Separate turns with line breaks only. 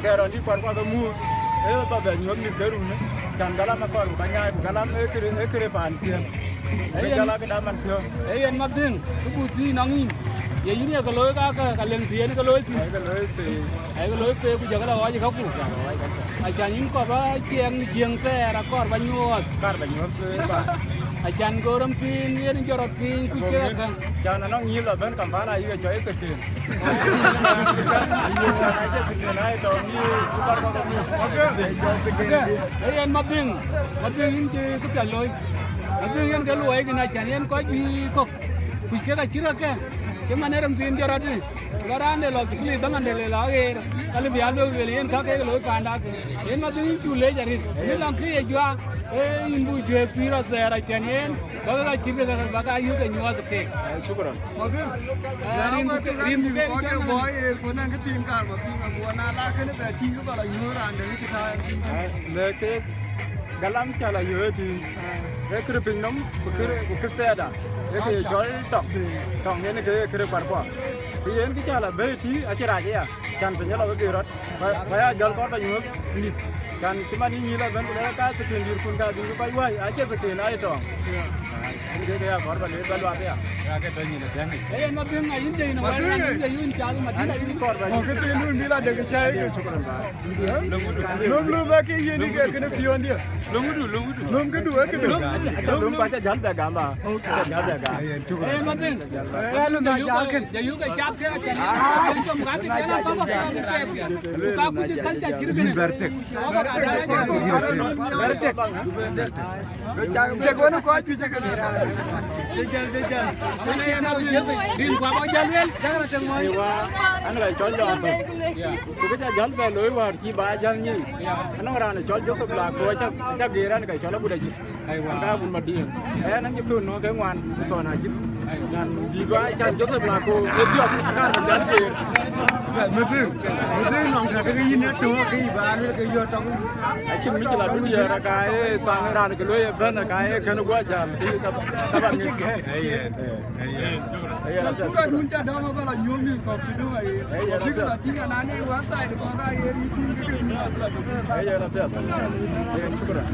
kero ni kwan kwa mu ba be nyom ni keru ne chan gala ma kor ba nya gala ekre pan tien gala ke daman thio
en ma ding ku bu ti nangin ye yini ka loy ka leng tien ka loy ti ai ka loy pe ku jaga la wa ji ka ku ai chan yin ko ba gieng te ra kor ba nyot
kar ba nyot ba
ai chan goram tin yen jorot pin ku che ka
chan nó nhiều là bên Kampala yi ga choi ke tin ai to ni ku par ko
ni en ma ding yin chi ku cha loy ma ding yen ka loy ke na chan yen ko bi ko ku che ka chira ke ke maneram tin jorot ni Lorande lo tikli dangan de la air kali bialo yen ka ke lo panda ke yen ma ding chu le jari ni lang ke jwa imbu je pira tera chenen ba chibe ka ba yu ke nywa ke
shukran
rim ke
ko boy ko nan ke tin kar ma tin ko na la ke ne be tin ko ba la yu ran de ki ta
le ke galam chala yu ti e kre pin nom ku ke te da e ke chol tong yen ke kre par ko yen ki chala be ti a chira ya chan pe nyalo ke rot ba ya jol ko ba nyu ni kan cuma ni la ben ko ka sekin dir kun ka dir ko wai a che sekin ai to ini ke ya kor ba le ba lo ya ke to ni le dan
ni ma ding ai inde na wa na inde yun cha ma tin ai
kor ba
ke tin nu mi la de ke chai ke
shukran ba
lum ba ke ye ni ke ne pion dia lum ke du ke
lum ba cha jal ba ga ba jal ba ga
ma ding lu na ya yu ke jap ke cha ni ko ma ke la ko ba ka ku ji kan cha chir be
Cek mana kau aja cek ni. Dejal.
Rin kwa ba jalwel.
Jangan cek mau.
Iwa, anu kai chol jo to. Tu ke jal ba loi war chi ba jal ni. Anu ran chol jo sab la ko cha geran kai chol bu da ji. Aiwa. Ka bun ma di. Nan ji tu no ke ngwan to na ji. Nan di ba cha jo sab la ko e dio ka jal ge.
Mesti nong tak ke ini semua ke ibarat ke yo tak.
Ai chin mi la du dia ra ka e tang ran ke loi ben ka e kan gwa jal ti ka ba ni.
Suka dunca dah apa lah nyomi kau tu ai. Jika tak tinggal nanya website kau dah ye itu ke ni.
Ai ya la pia. Shukran.